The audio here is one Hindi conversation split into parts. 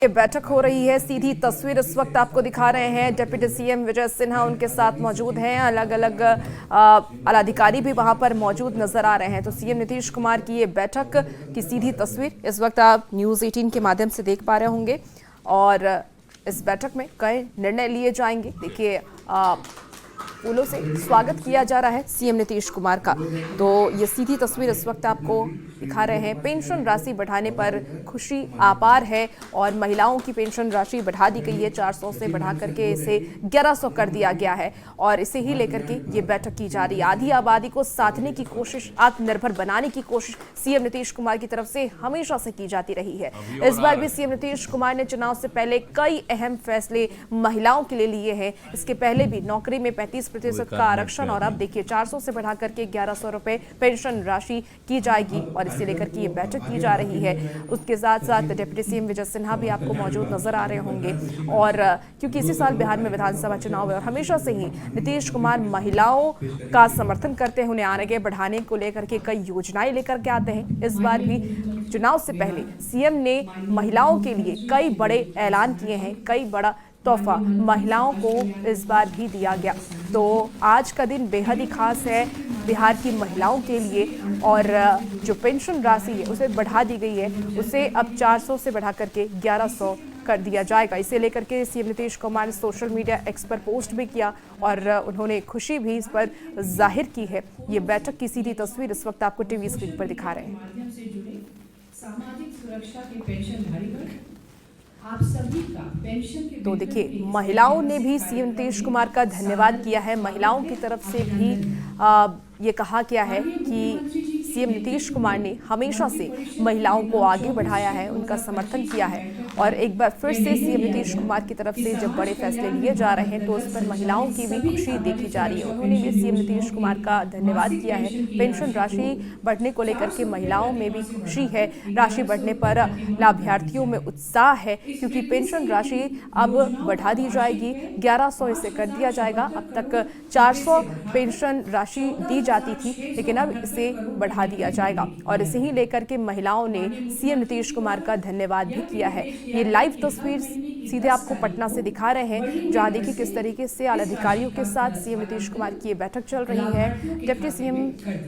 ये बैठक हो रही है। सीधी तस्वीर इस वक्त आपको दिखा रहे हैं। डिप्टी सीएम विजय सिन्हा उनके साथ मौजूद हैं। अलग अलग आलाधिकारी भी वहां पर मौजूद नजर आ रहे हैं। तो सीएम नीतीश कुमार की ये बैठक की सीधी तस्वीर इस वक्त आप न्यूज़ 18 के माध्यम से देख पा रहे होंगे और इस बैठक में कई निर्णय लिए जाएंगे। देखिए फूलों से स्वागत किया जा रहा है सीएम नीतीश कुमार का। तो ये सीधी तस्वीर इस वक्त आपको दिखा रहे हैं। पेंशन राशि बढ़ाने पर खुशी अपार है और महिलाओं की पेंशन राशि बढ़ा दी गई है। 400 से बढ़ा करके इसे 1100 कर दिया गया है और इसे ही लेकर के ये बैठक की जा रही है। आधी आबादी को साधने की कोशिश, आत्मनिर्भर बनाने की कोशिश सीएम नीतीश कुमार की तरफ से हमेशा से की जाती रही है। इस बार भी सीएम नीतीश कुमार ने चुनाव से पहले कई अहम फैसले महिलाओं के लिए लिए हैं। इसके पहले भी नौकरी में 35% का आरक्षण और अब देखिए 400 से बढ़ा करके 1100 रुपए पेंशन राशि की जाएगी और इसे लेकर के ये बैठक की जा रही है। उसके साथ साथ डिप्टी सीएम विजय सिन्हा भी आपको मौजूद नजर आ रहे होंगे और क्योंकि इसी साल बिहार में विधानसभा चुनाव है और हमेशा से ही नीतीश कुमार महिलाओं का समर्थन करते हैं। उन्हें आगे बढ़ाने को लेकर के कई योजनाएं लेकर के आते हैं। इस बार भी चुनाव से पहले सीएम ने महिलाओं के लिए कई बड़े ऐलान किए हैं। कई बड़ा तोहफा महिलाओं को इस बार भी दिया गया। तो आज का दिन बेहद ही खास है बिहार की महिलाओं के लिए और जो पेंशन राशि है उसे बढ़ा दी गई है। उसे अब 400 से बढ़ा करके 1100 कर दिया जाएगा। इसे लेकर के सीएम नीतीश कुमार ने सोशल मीडिया एक्स पर पोस्ट भी किया और उन्होंने खुशी भी इस पर जाहिर की है। ये बैठक की सीधी तस्वीर इस वक्त आपको टीवी स्क्रीन पर दिखा रहे हैं। सामाजिक सुरक्षा के पेंशनधारी आप सभी का पेंशन के तो देखिए महिलाओं ने भी सीएम नीतीश कुमार का धन्यवाद किया है। महिलाओं की तरफ से भी ये कहा गया है कि सीएम नीतीश कुमार ने हमेशा से महिलाओं को आगे बढ़ाया है, उनका समर्थन किया है और एक बार फिर से सीएम नीतीश कुमार की तरफ से जब बड़े फैसले लिए जा रहे हैं तो उस पर महिलाओं की भी खुशी देखी जा रही है। उन्होंने भी सीएम नीतीश कुमार का धन्यवाद किया है। पेंशन राशि बढ़ने को लेकर के महिलाओं में भी खुशी है। राशि बढ़ने पर लाभार्थियों में उत्साह है क्योंकि पेंशन राशि अब बढ़ा दी जाएगी। 1100 इसे कर दिया जाएगा। अब तक 400 पेंशन राशि दी जाती थी लेकिन अब इसे बढ़ा दिया जाएगा और इसे ही लेकर के महिलाओं ने सीएम नीतीश कुमार का धन्यवाद भी किया है। ये लाइव तस्वीर सीधे आपको पटना से दिखा रहे हैं जहां देखिए किस तरीके से आला अधिकारियों के साथ सीएम नीतीश कुमार की ये बैठक चल रही है। डिप्टी सीएम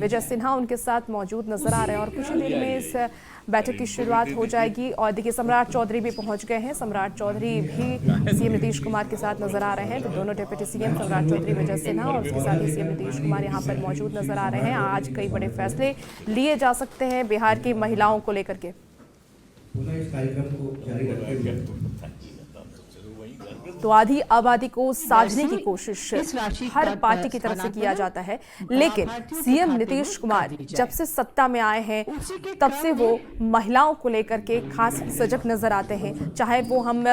विजय सिन्हा उनके साथ मौजूद नजर आ रहे हैं और कुछ ही देर में इस बैठक की शुरुआत हो जाएगी। और देखिए सम्राट चौधरी भी पहुंच गए हैं। सम्राट चौधरी भी सीएम नीतीश कुमार के साथ नजर आ रहे हैं। तो दोनों डिप्टी सीएम सम्राट चौधरी विजय सिन्हा और उसके साथ ही सीएम नीतीश कुमार यहां पर मौजूद नजर आ रहे हैं। आज कई बड़े फैसले लिए जा सकते हैं बिहार की महिलाओं को लेकर के। तो आधी आबादी को साझने की कोशिश हर पार्टी की तरफ से किया जाता है लेकिन सीएम नीतीश कुमार जब से सत्ता में आए हैं तब से वो महिलाओं को लेकर के खास सजग नजर आते हैं। चाहे वो हम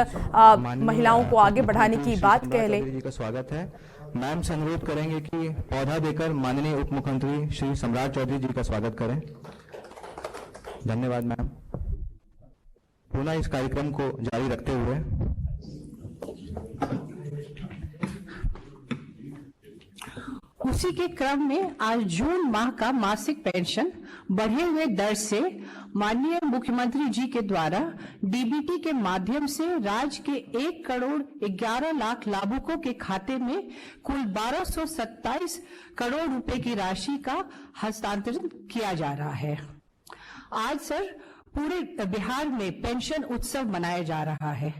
महिलाओं को आगे बढ़ाने की बात कह लें। स्वागत है। मैम से अनुरोध करेंगे कि पौधा देकर माननीय उप मुख्यमंत्री श्री सम्राट चौधरी जी का स्वागत करें। धन्यवाद मैम। पुनः इस कार्यक्रम को जारी रखते हुए उसी के क्रम में आज जून माह का मासिक पेंशन बढ़े हुए दर से माननीय मुख्यमंत्री जी के द्वारा डीबीटी के माध्यम से राज्य के 1 करोड़ 11 लाख लाभुकों के खाते में कुल 1227 करोड़ रुपए की राशि का हस्तांतरण किया जा रहा है। आज सर पूरे बिहार में पेंशन उत्सव मनाया जा रहा है।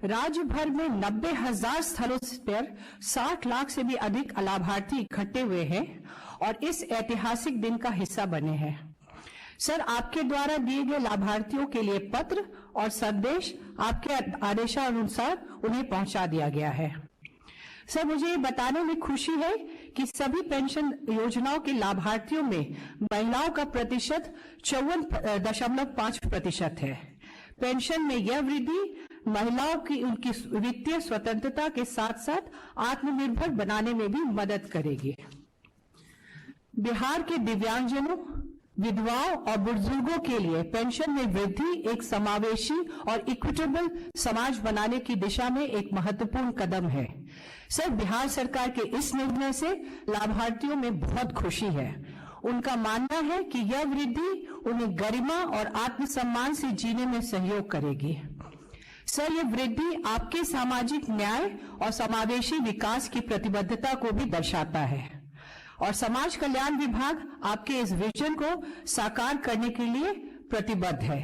राज्य भर में 90,000 स्थलों पर 60 लाख से भी अधिक लाभार्थी इकट्ठे हुए हैं और इस ऐतिहासिक दिन का हिस्सा बने हैं। सर आपके द्वारा दिए गए लाभार्थियों के लिए पत्र और संदेश आपके आदेशानुसार उन्हें पहुंचा दिया गया है। सर मुझे ये बताने में खुशी है कि सभी पेंशन योजनाओं के लाभार्थियों में महिलाओं का प्रतिशत 54.5% है। पेंशन में यह वृद्धि महिलाओं की उनकी वित्तीय स्वतंत्रता के साथ साथ आत्मनिर्भर बनाने में भी मदद करेगी। बिहार के दिव्यांगजनों, विधवाओं और बुजुर्गों के लिए पेंशन में वृद्धि एक समावेशी और इक्विटेबल समाज बनाने की दिशा में एक महत्वपूर्ण कदम है। सर बिहार सरकार के इस निर्णय से लाभार्थियों में बहुत खुशी है। उनका मानना है कि यह वृद्धि उन्हें गरिमा और आत्मसम्मान से जीने में सहयोग करेगी। सर, ये वृद्धि आपके सामाजिक न्याय और समावेशी विकास की प्रतिबद्धता को भी दर्शाता है और समाज कल्याण विभाग आपके इस विजन को साकार करने के लिए प्रतिबद्ध है।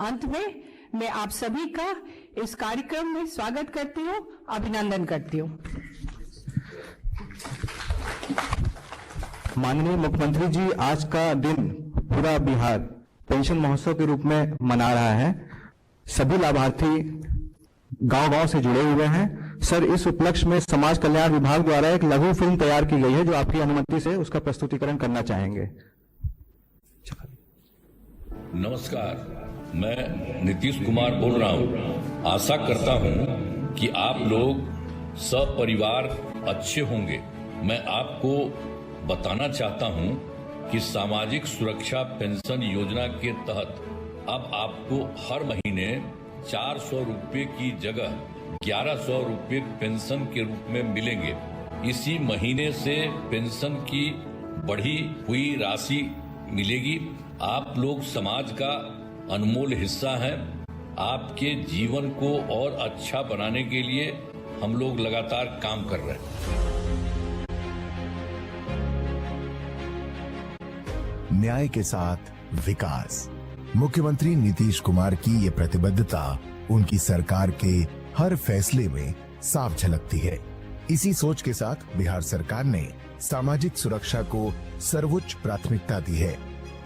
अंत में मैं आप सभी का इस कार्यक्रम में स्वागत करती हूँ, अभिनंदन करती हूँ। माननीय मुख्यमंत्री जी, आज का दिन पूरा बिहार पेंशन महोत्सव के रूप में मना रहा है। सभी लाभार्थी गांव-गांव से जुड़े हुए हैं। सर, इस उपलक्ष्य में समाज कल्याण विभाग द्वारा एक लघु फिल्म तैयार की गई है जो आपकी अनुमति से उसका प्रस्तुतिकरण करना चाहेंगे। नमस्कार, मैं नीतीश कुमार बोल रहा हूं। आशा करता हूं कि आप लोग सपरिवार अच्छे होंगे। मैं आपको बताना चाहता हूं कि सामाजिक सुरक्षा पेंशन योजना के तहत अब आपको हर महीने 400 रुपये की जगह 1100 रुपये पेंशन के रूप में मिलेंगे। इसी महीने से पेंशन की बढ़ी हुई राशि मिलेगी। आप लोग समाज का अनमोल हिस्सा हैं। आपके जीवन को और अच्छा बनाने के लिए हम लोग लगातार काम कर रहे हैं। न्याय के साथ विकास। मुख्यमंत्री नीतीश कुमार की ये प्रतिबद्धता उनकी सरकार के हर फैसले में साफ झलकती है। इसी सोच के साथ बिहार सरकार ने सामाजिक सुरक्षा को सर्वोच्च प्राथमिकता दी है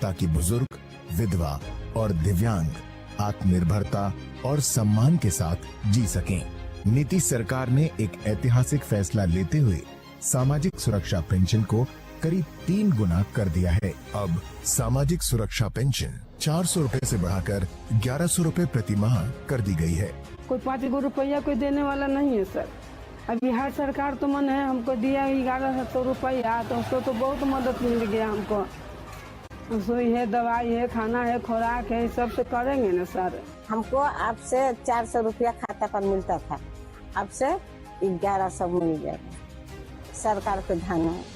ताकि बुजुर्ग, विधवा और दिव्यांग आत्मनिर्भरता और सम्मान के साथ जी सकें। नीतीश सरकार ने एक ऐतिहासिक फैसला लेते हुए सामाजिक सुरक्षा पेंशन को करीब 3 गुना कर दिया है। अब सामाजिक सुरक्षा पेंशन 400 रुपए से बढ़ाकर 1100 रुपए प्रति माह कर दी गई है। कोई 5 रुपया कोई देने वाला नहीं है सर। अब बिहार सरकार तो मन है हमको दिया 1100 रुपया, तो उसको तो बहुत मदद मिल गया हमको। सुई है, दवाई है, खाना है, खुराक है, सब तो करेंगे ना सर। हमको आपसे 400 रुपया खाता पर मिलता था, अब से 1100 मिल जाएगा। सरकार को धन्यवाद।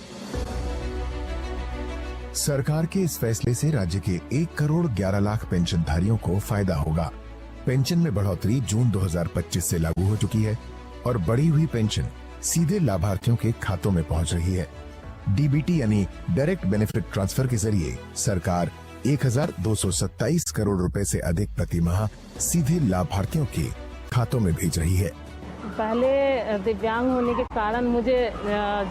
सरकार के इस फैसले से राज्य के 1 करोड़ 11 लाख पेंशनधारियों को फायदा होगा। पेंशन में बढ़ोतरी जून 2025 से लागू हो चुकी है और बढ़ी हुई पेंशन सीधे लाभार्थियों के खातों में पहुंच रही है। डीबीटी यानी डायरेक्ट बेनिफिट ट्रांसफर के जरिए सरकार 1227 करोड़ रुपए से अधिक प्रति माह सीधे लाभार्थियों के खातों में भेज रही है। पहले दिव्यांग होने के कारण मुझे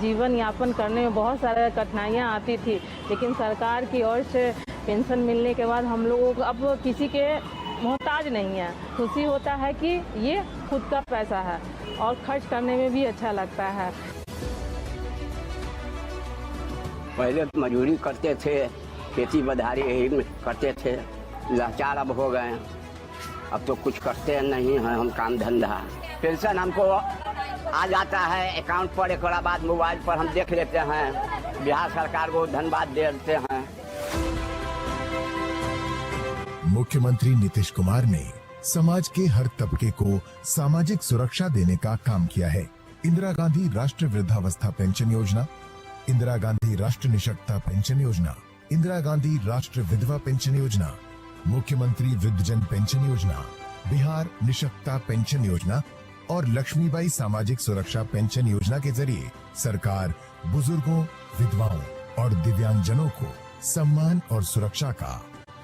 जीवन यापन करने में बहुत सारी कठिनाइयाँ आती थी, लेकिन सरकार की ओर से पेंशन मिलने के बाद हम लोगों को अब किसी के मोहताज नहीं है। खुशी होता है कि ये खुद का पैसा है और खर्च करने में भी अच्छा लगता है। पहले मजदूरी करते थे, खेती बधारी यही करते थे, लाचार अब हो गए। अब तो कुछ करते नहीं हैं हम काम धंधा। पेंशन हमको आ जाता है अकाउंट पर, एक बाद मोबाइल पर हम देख लेते हैं। बिहार सरकार को धन्यवाद देते हैं। मुख्यमंत्री नीतीश कुमार ने समाज के हर तबके को सामाजिक सुरक्षा देने का काम किया है। इंदिरा गांधी राष्ट्रीय वृद्धावस्था पेंशन योजना, इंदिरा गांधी राष्ट्रीय निशक्तता पेंशन योजना, इंदिरा गांधी राष्ट्रीय विधवा पेंशन योजना, मुख्यमंत्री वृद्धजन पेंशन योजना, बिहार निशक्तता पेंशन योजना और लक्ष्मीबाई सामाजिक सुरक्षा पेंशन योजना के जरिए सरकार बुजुर्गों, विधवाओं और दिव्यांगजनों को सम्मान और सुरक्षा का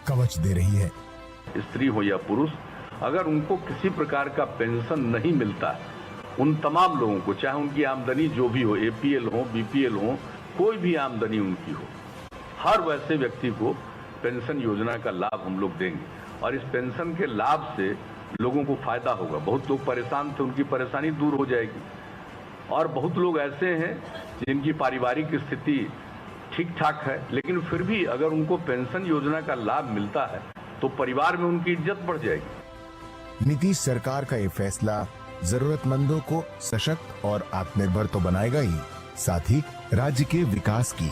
कवच दे रही है। स्त्री हो या पुरुष, अगर उनको किसी प्रकार का पेंशन नहीं मिलता, उन तमाम लोगों को, चाहे उनकी आमदनी जो भी हो, एपीएल हो, बीपीएल हो, कोई भी आमदनी उनकी हो, हर वैसे व्यक्ति को पेंशन योजना का लाभ हम लोग देंगे। और इस पेंशन के लाभ से लोगों को फायदा होगा। बहुत लोग परेशान थे, उनकी परेशानी दूर हो जाएगी। और बहुत लोग ऐसे हैं जिनकी पारिवारिक स्थिति ठीक ठाक है, लेकिन फिर भी अगर उनको पेंशन योजना का लाभ मिलता है तो परिवार में उनकी इज्जत बढ़ जाएगी। नीतीश सरकार का ये फैसला जरूरतमंदों को सशक्त और आत्मनिर्भर तो बनाएगा ही, साथ ही राज्य के विकास की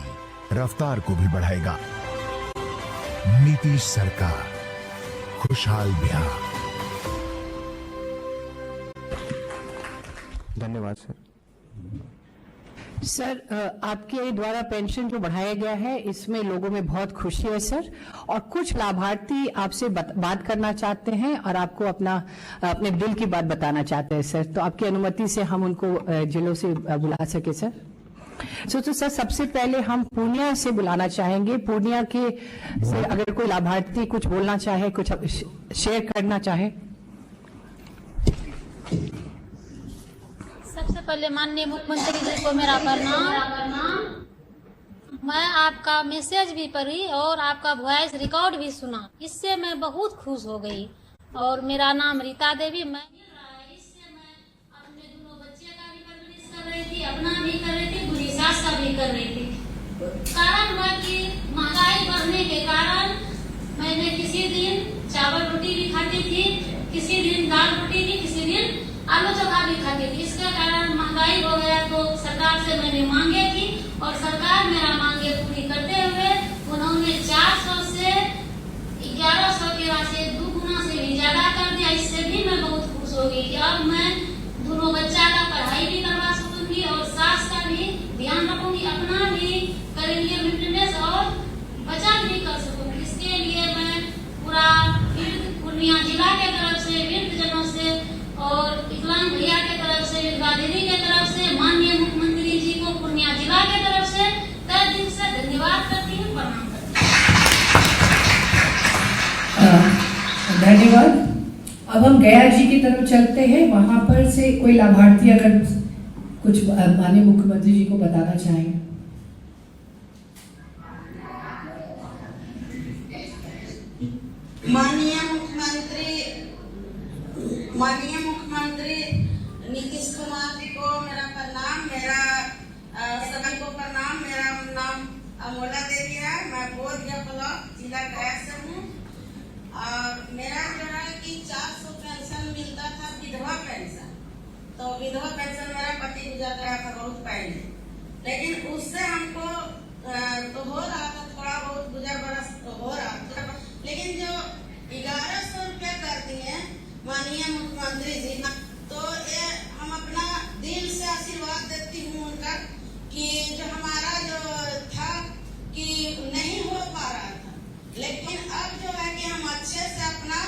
रफ्तार को भी बढ़ाएगा। नीतीश सरकार, खुशहाल बिहार। धन्यवाद सर। सर, आपके द्वारा पेंशन जो बढ़ाया गया है इसमें लोगों में बहुत खुशी है सर, और कुछ लाभार्थी आपसे बात करना चाहते हैं और आपको अपने दिल की बात बताना चाहते हैं सर, तो आपकी अनुमति से हम उनको जिलों से बुला सके सर। तो सर, सबसे पहले हम पूर्णिया से बुलाना चाहेंगे। पूर्णिया के से अगर कोई लाभार्थी कुछ बोलना चाहे, कुछ शेयर करना चाहे। सबसे पहले माननीय मुख्यमंत्री जी को मेरा प्रणाम। मैं आपका मैसेज भी पढ़ी और आपका वॉइस रिकॉर्ड भी सुना, इससे मैं बहुत खुश हो गई। और मेरा नाम रीता देवी, मैं इससे मैं अपने दोनों बच्चे का भी परवरिश कर रही थी, अपना भी कर रही थी, बुरी सास का भी कर रही थी। कारण हुआ कि महंगाई बढ़ने के कारण मैंने किसी दिन चावल रोटी भी खाती थी, किसी दिन दाल रोटी थी, किसी दिन आलू चोखा भी खाती थी। इसका कारण महंगाई हो गया, तो सरकार से मैंने मांगे थी और सरकार मेरा मांगे पूरी करते हुए उन्होंने 400 से 1100 की राशि 2 गुना से भी ज्यादा कर दिया। इससे भी मैं बहुत खुश हो गई कि अब मैं दोनों बच्चा का पढ़ाई भी करवा सकूंगी और सास का भी ध्यान रखूंगी, अपना भी करेंगे मेंटेनेंस और बचत भी कर सकूंगी। इसके लिए मैं पूरा पूर्णिया जिला के तरफ से, वृद्धजनों से और विकलांग भैया के तरफ से, विधवा दीदी के तरफ से, माननीय मुख्यमंत्री जी को पूर्णिया जिला के तरफ से तहे दिल से धन्यवाद करती हूँ, प्रणाम करती हूँ। धन्यवाद। अब हम गया जी की तरफ चलते हैं। वहां पर से कोई लाभार्थी अगर कुछ माननीय मुख्यमंत्री जी को बताना चाहेंगे। माननीय मुख्यमंत्री नीतीश कुमार जी को मेरा प्रणाम, मेरा सभी को प्रणाम। मेरा नाम अमोला देवी है, मैं बोधगया ब्लॉक जिला गया से हूँ। और मेरा जो है कि 400 पेंशन मिलता था, विधवा पेंशन। तो विधवा पेंशन मेरा पति गुजर गया था बहुत पहले, लेकिन उससे हमको तो हो रहा था, थोड़ा बहुत गुजर बरस हो रहा था, लेकिन जो 1100 रुपया करती है माननीय मुख्यमंत्री जी, तो ये हम अपना दिल से आशीर्वाद देती हूँ उनका कि जो हमारा जो था कि नहीं हो पा रहा था, लेकिन अब जो है कि हम अच्छे से अपना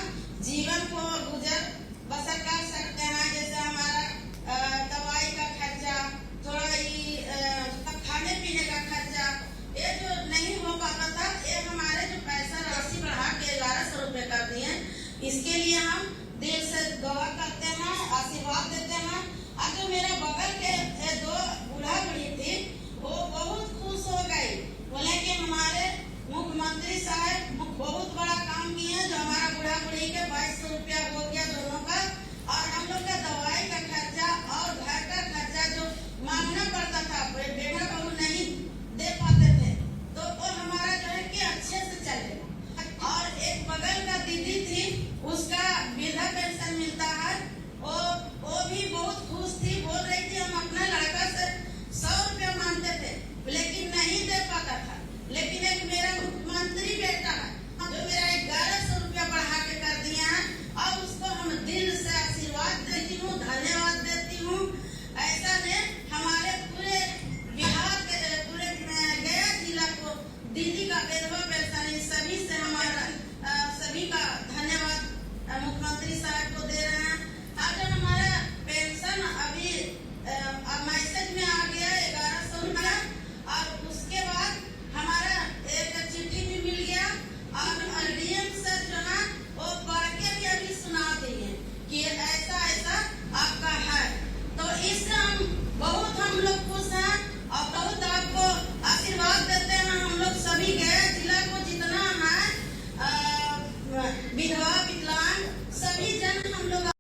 जीवन को गुजर बसर कर सकते हैं। जैसे हमारा दवाई का खर्चा, थोड़ा खाने पीने का खर्चा, ये जो नहीं हो पाता था, ये हमारे जो पैसा राशि बढ़ा के 1100 रुपये कर दिए। इसके लिए हम दिल से दुआ करते हैं, आशीर्वाद देते हैं। आज जो मेरा बगल के 2 बूढ़ा बुढ़ी थी, वो बहुत खुश हो गई, बोले कि हमारे मुख्यमंत्री साहब बहुत बड़ा काम किए, जो हमारा बूढ़ा बुढ़ी के 2200 रुपया वो